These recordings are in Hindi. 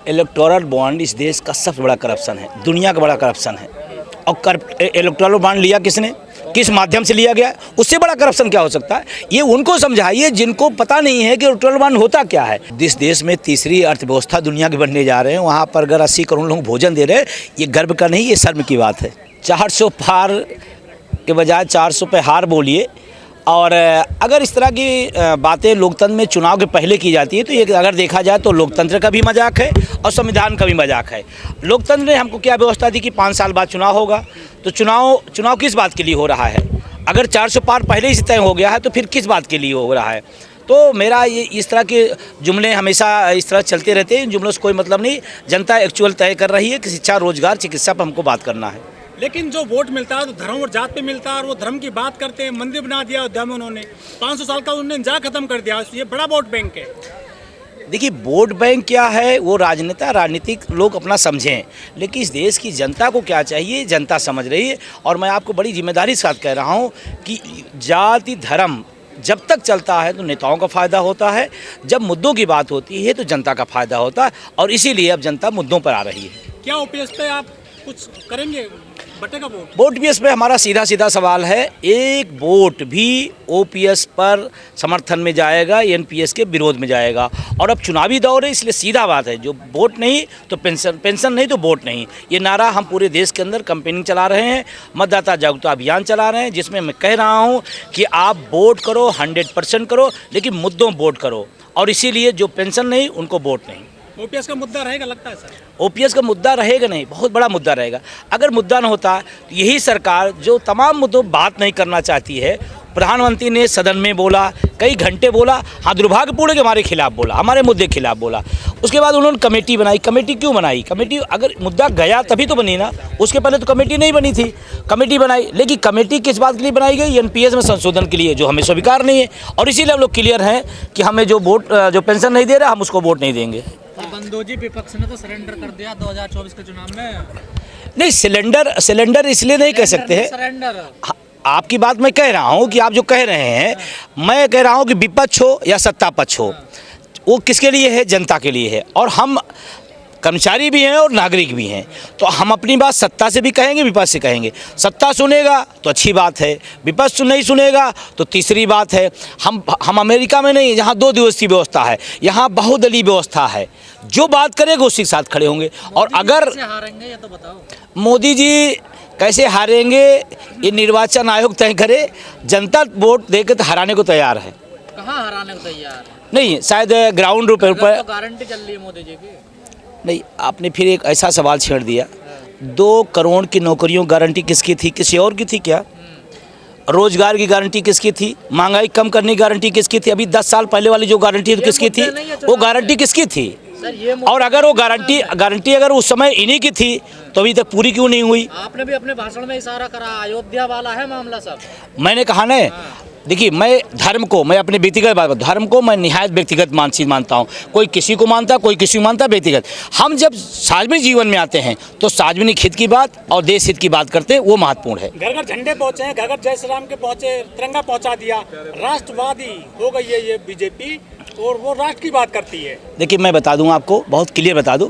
इलेक्टोरल बॉन्ड इस देश का सबसे बड़ा करप्शन है, दुनिया का बड़ा करप्शन है। और इलेक्टोरल बॉन्ड लिया किसने, किस माध्यम से लिया गया, उससे बड़ा करप्शन क्या हो सकता है? ये उनको समझाइए जिनको पता नहीं है कि इलेक्टोरल बॉन्ड होता क्या है। जिस देश में तीसरी अर्थव्यवस्था दुनिया के बनने जा रहे हैं, वहाँ पर अगर 80 करोड़ लोग भोजन दे रहे हैं, ये गर्व का नहीं, ये शर्म की बात है। 400 पार के बजाय 400 पे हार बोलिए। और अगर इस तरह की बातें लोकतंत्र में चुनाव के पहले की जाती है तो ये अगर देखा जाए तो लोकतंत्र का भी मजाक है और संविधान का भी मजाक है। लोकतंत्र ने हमको क्या व्यवस्था दी कि 5 साल बाद चुनाव होगा, तो चुनाव किस बात के लिए हो रहा है? अगर 400 पार पहले ही से तय हो गया है तो फिर किस बात के लिए हो रहा है? तो मेरा ये इस तरह के जुमले हमेशा इस तरह चलते रहते हैं, जुमलों से कोई मतलब नहीं। जनता एक्चुअल तय कर रही है कि शिक्षा, रोजगार, चिकित्सा पर हमको बात करना है। लेकिन जो वोट मिलता है तो धर्म और जात पे मिलता है, और वो धर्म की बात करते हैं। मंदिर बना दिया अयोध्या में उन्होंने, 500 साल का उन्होंने इंतजार खत्म कर दिया। ये बड़ा वोट बैंक है। देखिए, वोट बैंक क्या है वो राजनीतिक लोग अपना समझें, लेकिन इस देश की जनता को क्या चाहिए जनता समझ रही है। और मैं आपको बड़ी जिम्मेदारी के साथ कह रहा हूँ कि जाति धर्म जब तक चलता है तो नेताओं का फ़ायदा होता है, जब मुद्दों की बात होती है तो जनता का फ़ायदा होता है, और इसीलिए अब जनता मुद्दों पर आ रही है। क्या ओपीएस पे आप कुछ करेंगे? बटेगा वोट? ओपीएस पे हमारा सीधा सवाल है, एक वोट भी ओपीएस पर समर्थन में जाएगा, एनपीएस के विरोध में जाएगा। और अब चुनावी दौर है, इसलिए सीधा बात है, जो वोट नहीं तो पेंशन नहीं तो वोट नहीं। ये नारा हम पूरे देश के अंदर कैंपेनिंग चला रहे हैं, मतदाता जागरूकता अभियान चला रहे हैं, जिसमें मैं कह रहा हूँ कि आप वोट करो, 100% करो, लेकिन मुद्दों वोट करो। और इसीलिए जो पेंशन नहीं उनको वोट नहीं। ओपीएस का मुद्दा रहेगा लगता है सर? ओपीएस का मुद्दा रहेगा नहीं, बहुत बड़ा मुद्दा रहेगा। अगर मुद्दा न होता तो यही सरकार जो तमाम मुद्दों बात नहीं करना चाहती है, प्रधानमंत्री ने सदन में बोला, कई घंटे बोला, हाँ दुर्भाग्यपूर्ण के हमारे खिलाफ बोला, हमारे मुद्दे के खिलाफ बोला। उसके बाद उन्होंने कमेटी बनाई। कमेटी क्यों बनाई? कमेटी अगर मुद्दा गया तभी तो बनी ना, उसके पहले तो कमेटी नहीं बनी थी। कमेटी बनाई, लेकिन कमेटी किस बात के लिए बनाई गई? एनपीएस में संशोधन के लिए, जो हमें स्वीकार नहीं है। और इसीलिए हम लोग क्लियर हैं कि हमें जो पेंशन नहीं दे रहा, हम उसको वोट नहीं देंगे। बंदोजी विपक्ष ने तो सरेंडर कर दिया 2024 के चुनाव में। नहीं, सिलेंडर इसलिए नहीं कह सकते हैं। सरेंडर आपकी बात मैं कह रहा हूँ कि आप जो कह रहे हैं, मैं कह रहा हूँ कि विपक्ष हो या सत्ता पक्ष हो, वो किसके लिए है? जनता के लिए है। और हम कर्मचारी भी हैं और नागरिक भी हैं, तो हम अपनी बात सत्ता से भी कहेंगे, विपक्ष से कहेंगे। सत्ता सुनेगा तो अच्छी बात है, विपक्ष नहीं सुनेगा तो तीसरी बात है। हम अमेरिका में नहीं, यहाँ 2 दिवसीय व्यवस्था है, यहाँ बहुदलीय व्यवस्था है। जो बात करेगा उसी के साथ खड़े होंगे। और अगर हारेंगे ये तो बताओ। मोदी जी कैसे हारेंगे ये निर्वाचन आयोग तय करे। जनता वोट देकर तो हराने को तैयार है। कहाँ हराने को तैयार है? नहीं, शायद ग्राउंड रूप पर तो गारंटी चल रही है मोदी जी की। नहीं, आपने फिर एक ऐसा सवाल छेड़ दिया। 2 करोड़ की नौकरियों गारंटी किसकी थी? किसी और की थी क्या? रोजगार की गारंटी किसकी थी? महंगाई कम करने की गारंटी किसकी थी? अभी 10 साल पहले वाली जो गारंटी थी किसकी थी? वो गारंटी किसकी थी? और अगर वो गारंटी अगर उस समय इन्हीं की थी तो अभी तक पूरी क्यों नहीं हुई? आपने भी अपने भाषण में इशारा करा, अयोध्या वाला है मामला सब। मैंने कहा ना, देखिए, मैं धर्म को, मैं अपने व्यक्तिगत बात, धर्म को मैं निहायत व्यक्तिगत मानता हूँ। कोई किसी को मानता, कोई किसी को मानता, व्यक्तिगत। हम जब सार्वजनिक जीवन में आते हैं तो सार्वजनिक हित की बात और देश हित की बात करते हैं, वो महत्वपूर्ण है। घर घर झंडे पहुंचे हैं, घर घर जय श्री राम के पहुंचे, तिरंगा पहुंचा दिया। राष्ट्रवादी हो गई है ये बीजेपी, और वो राष्ट्र की बात करती है। देखिए, मैं बता दूं आपको, बहुत क्लियर बता दूं,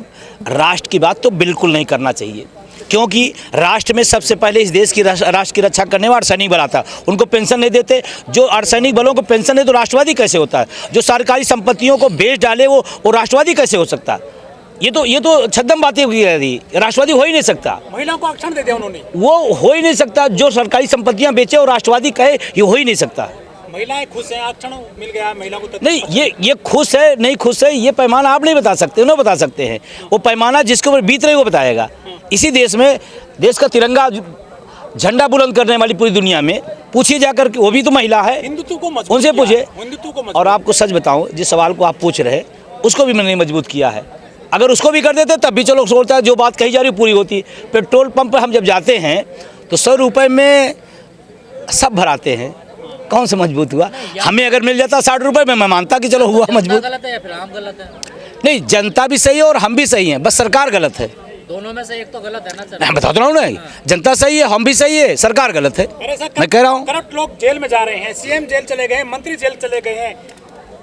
राष्ट्र की बात तो बिल्कुल नहीं करना चाहिए, क्योंकि राष्ट्र में सबसे पहले इस देश की राष्ट्र की रक्षा करने वाला अर्धसैनिक बल आता है। उनको पेंशन नहीं देते। जो अर्धसैनिक बलों को पेंशन दे तो राष्ट्रवादी कैसे होता है? जो सरकारी संपत्तियों को बेच डाले वो राष्ट्रवादी कैसे हो सकता है? ये तो छद्म बातें की रही, राष्ट्रवादी हो ही नहीं सकता। महिलाओं को आरक्षण दे दिया उन्होंने, वो हो ही नहीं सकता। जो सरकारी संपत्तियां बेचे और राष्ट्रवादी कहे, ये हो ही नहीं सकता। महिलाएं खुश हैं, आरक्षण मिल गया महिला को। नहीं, ये खुश है नहीं खुश है, ये पैमाना आप नहीं बता सकते, उन्हें बता सकते हैं। वो पैमाना जिसके ऊपर बीत रही वो बताएगा। इसी देश में देश का तिरंगा झंडा बुलंद करने वाली पूरी दुनिया में पूछिए जाकर, वो भी तो महिला है। हिंदुत्व को मजबूत उनसे पूछिए। हिंदुत्व को मजबूत। और आपको सच बताऊं, जिस सवाल को आप पूछ रहे उसको भी मैंने मजबूत किया है। अगर उसको भी कर देते तब भी चलो सोचता है, जो बात कही जा रही पूरी होती। पेट्रोल पंप पर हम जब जाते हैं तो 100 रुपये में सब भराते हैं, कौन सा मजबूत हुआ? हमें अगर मिल जाता 60 रुपये में, मैं मानता कि चलो हुआ मजबूत। गलत है या फिर हम गलत है? नहीं, जनता भी सही है और हम भी सही हैं, बस सरकार गलत है। दोनों में से एक तो गलत है ना सर? मैं बता रहा हूँ ना, जनता सही है, हम भी सही है, सरकार गलत है। मैं कह रहा हूँ करप्ट लोग जेल में जा रहे हैं, सीएम जेल चले गए, मंत्री जेल चले गए हैं।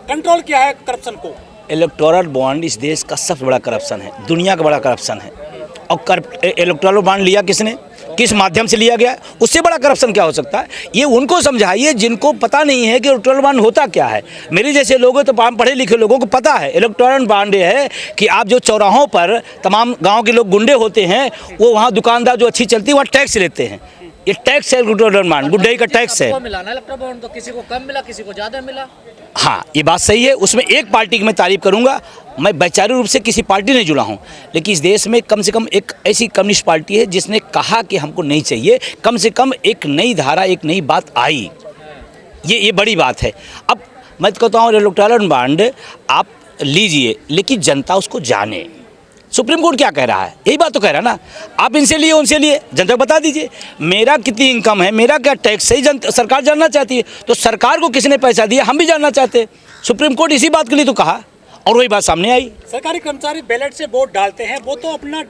कंट्रोल किया है करप्शन को। इलेक्टोरल बॉन्ड इस देश का सबसे बड़ा करप्शन है, दुनिया का बड़ा करप्शन है। और इलेक्टोरल बॉन्ड लिया किसने, किस माध्यम से लिया गया, उससे बड़ा करप्शन क्या हो सकता है? ये उनको समझाइए जिनको पता नहीं है कि इलेक्टोरल बॉन्ड होता क्या है। मेरे जैसे लोगों तो पढ़े लिखे लोगों को पता है इलेक्टोरल बॉन्ड ये है कि आप जो चौराहों पर तमाम गांव के लोग गुंडे होते हैं, वो वहाँ दुकानदार जो अच्छी चलती है वहाँ टैक्स लेते हैं। ये टैक्स है इलेक्टोरल बॉन्ड, गुंडई का टैक्स है। मिला ना इलेक्ट्रल बॉन्ड, तो किसी को कम मिला, किसी को ज़्यादा मिला। हाँ, ये बात सही है। उसमें एक पार्टी की मैं तारीफ करूंगा, मैं वैचारिक रूप से किसी पार्टी नहीं जुड़ा हूं, लेकिन इस देश में कम से कम एक ऐसी कम्युनिस्ट पार्टी है जिसने कहा कि हमको नहीं चाहिए, कम से कम एक नई धारा, एक नई बात आई। ये बड़ी बात है। अब मैं तो कहता हूँ इलेक्टोरल बॉन्ड आप लीजिए, लेकिन जनता उसको जाने। सुप्रीम कोर्ट क्या कह रहा है, यही बात तो कह रहा है ना। आप इनसे लिए उनसे लिए, जनता को बता दीजिए मेरा कितनी इनकम है, मेरा क्या टैक्स है, जनता सरकार जानना चाहती है। तो सरकार को किसने पैसा दिया, हम भी जानना चाहते हैं। सुप्रीम कोर्ट इसी बात के लिए तो कहा, और वही बात सामने आई। सरकारी कर्मचारी बैलेट से वोट डालते हैं, वो तो अपना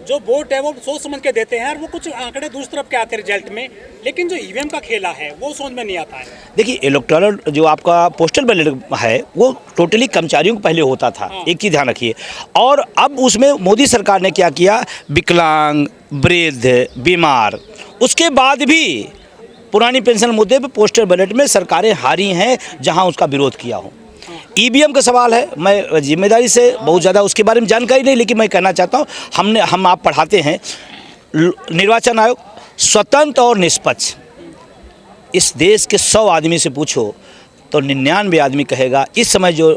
जो वोट है वो सोच समझ के देते हैं, और वो कुछ आंकड़े दूसरी तरफ के आते हैं रिजल्ट में, लेकिन जो ईवीएम का खेला है वो समझ में नहीं आता है। देखिए, इलेक्टोरल जो आपका पोस्टल बैलेट है वो टोटली कर्मचारियों को पहले होता था। एक चीज़ ध्यान रखिए। और अब उसमें मोदी सरकार ने क्या किया, विकलांग, वृद्ध, बीमार, उसके बाद भी पुरानी पेंशन मुद्दे पर पोस्टल बैलेट में सरकारें हारी हैं जहां उसका विरोध किया हो। ईवीएम का सवाल है, मैं जिम्मेदारी से बहुत ज़्यादा उसके बारे में जानकारी नहीं, लेकिन मैं कहना चाहता हूँ हम आप पढ़ाते हैं निर्वाचन आयोग स्वतंत्र और निष्पक्ष। इस देश के 100 आदमी से पूछो तो 99 आदमी कहेगा इस समय जो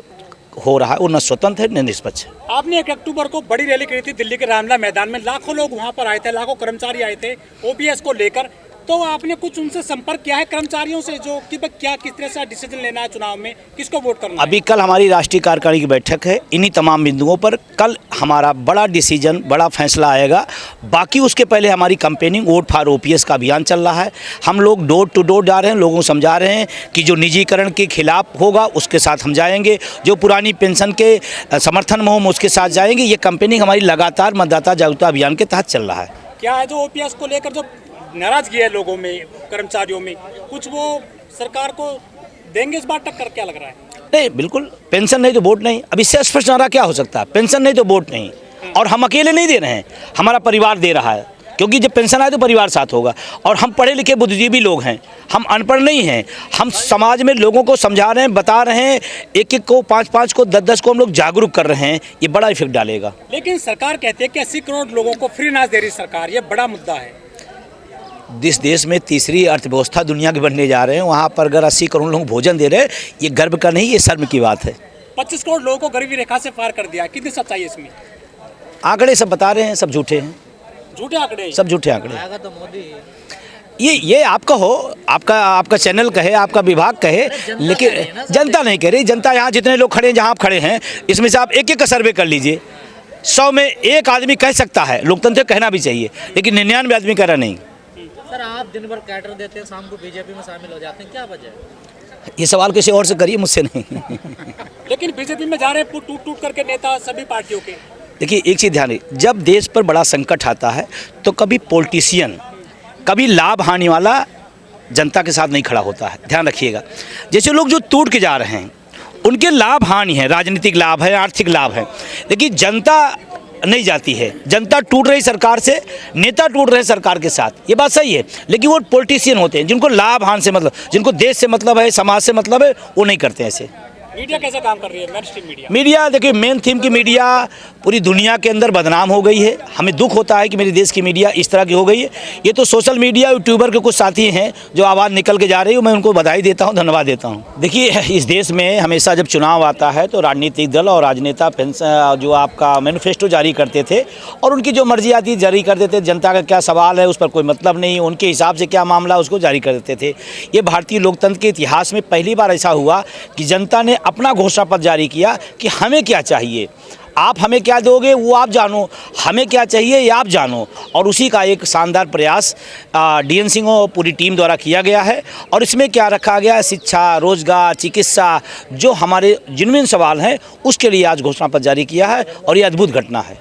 हो रहा है वो न स्वतंत्र है न निष्पक्ष है। आपने 1 अक्टूबर को बड़ी रैली करी थी दिल्ली के रामलीला मैदान में, लाखों लोग वहां पर आए थे, लाखों कर्मचारी आए थे ओपीएस को लेकर। तो आपने कुछ उनसे संपर्क किया है कर्मचारियों से, जो कि क्या किस तरह से डिसीजन लेना है चुनाव में, किसको वोट करना है? अभी कल हमारी राष्ट्रीय कार्यकारिणी की बैठक है, इन्हीं तमाम बिंदुओं पर कल हमारा बड़ा डिसीजन, बड़ा फैसला आएगा। बाकी उसके पहले हमारी कैंपेनिंग वोट फॉर ओपीएस का अभियान चल रहा है। हम लोग डोर टू डोर जा रहे हैं, लोगों को समझा रहे हैं कि जो निजीकरण के खिलाफ होगा उसके साथ हम जाएंगे, जो पुरानी पेंशन के समर्थन में हम उसके साथ जाएंगे। ये कैंपेनिंग हमारी लगातार मतदाता जागरूकता अभियान के तहत चल रहा है। क्या है जो ओपीएस को लेकर जो नाराजगी है लोगों में, कर्मचारियों में, कुछ वो सरकार को देंगे इस बार टक्कर, क्या लग रहा है? नहीं, बिल्कुल पेंशन नहीं तो वोट नहीं। अब इससे स्पष्ट नारा क्या हो सकता है, पेंशन नहीं तो वोट नहीं। और हम अकेले नहीं दे रहे हैं, हमारा परिवार दे रहा है, क्योंकि जब पेंशन आए तो परिवार साथ होगा। और हम पढ़े लिखे बुद्धिजीवी लोग हैं, हम अनपढ़ नहीं हैं। हम समाज में लोगों को समझा रहे हैं, बता रहे हैं, एक एक को, 5-5 को, 10-10 को हम लोग जागरूक कर रहे हैं। ये बड़ा इफेक्ट डालेगा। लेकिन सरकार कहती है कि 80 करोड़ लोगों को फ्री अनाज दे रही सरकार, ये बड़ा मुद्दा है। जिस देश में तीसरी अर्थव्यवस्था दुनिया के बनने जा रहे हैं, वहाँ पर अगर 80 करोड़ लोग भोजन दे रहे हैं, ये गर्व का नहीं, ये शर्म की बात है। 25 करोड़ लोगों को गरीबी रेखा से पार कर दिया, कितनी सच्चाई है इसमें? आंकड़े सब बता रहे हैं, सब झूठे हैं, झूठे आंकड़े, सब झूठे आंकड़े। तो मोदी ये आपका हो, आपका चैनल कहे, आपका विभाग कहे, लेकिन जनता नहीं कह रही। जनता यहाँ जितने लोग खड़े हैं, जहाँ आप खड़े हैं, इसमें से आप एक एक का सर्वे कर लीजिए। 100 में 1 आदमी कह सकता है, लोकतंत्र कहना भी चाहिए, लेकिन 99 आदमी कह रहा नहीं। सर, आप दिन भर कैडर देते हैं, शाम को बीजेपी में शामिल हो जाते हैं, क्या वजह है? ये सवाल किसी और से करिए, मुझसे नहीं। लेकिन बीजेपी में जा रहे हैं टूट करके नेता सभी पार्टियों के। देखिए, एक चीज़ ध्यान रखिए, जब देश पर बड़ा संकट आता है तो कभी पॉलिटिशियन, कभी लाभ हानि वाला जनता के साथ नहीं खड़ा होता है। ध्यान रखिएगा, जैसे लोग जो टूट के जा रहे हैं उनके लाभ हानि है, राजनीतिक लाभ है, आर्थिक लाभ है, लेकिन जनता नहीं जाती है। जनता टूट रही सरकार से, नेता टूट रहे सरकार के साथ, ये बात सही है, लेकिन वो पॉलिटिशियन होते हैं जिनको लाभ हानि से मतलब, जिनको देश से मतलब है, समाज से मतलब है, वो नहीं करते ऐसे। मीडिया कैसे काम कर रही है, मेन स्ट्रीम मीडिया? मीडिया देखिए, मेन थीम की मीडिया पूरी दुनिया के अंदर बदनाम हो गई है। हमें दुख होता है कि मेरे देश की मीडिया इस तरह की हो गई है। ये तो सोशल मीडिया यूट्यूबर के कुछ साथी हैं जो आवाज़ निकल के जा रही है, मैं उनको बधाई देता हूँ, धन्यवाद देता हूँ। देखिए, इस देश में हमेशा जब चुनाव आता है तो राजनीतिक दल और राजनेता जो आपका मैनिफेस्टो जारी करते थे और उनकी जो मर्जी आती जारी कर देते, जनता का क्या सवाल है उस पर कोई मतलब नहीं, उनके हिसाब से क्या मामला उसको जारी कर देते थे। ये भारतीय लोकतंत्र के इतिहास में पहली बार ऐसा हुआ कि जनता ने अपना घोषणा पत्र जारी किया कि हमें क्या चाहिए, आप हमें क्या दोगे वो आप जानो, हमें क्या चाहिए ये आप जानो। और उसी का एक शानदार प्रयास DN सिंह और पूरी टीम द्वारा किया गया है। और इसमें क्या रखा गया है, शिक्षा, रोजगार, चिकित्सा, जो हमारे जिनमेन सवाल हैं उसके लिए आज घोषणा पत्र जारी किया है, और ये अद्भुत घटना है।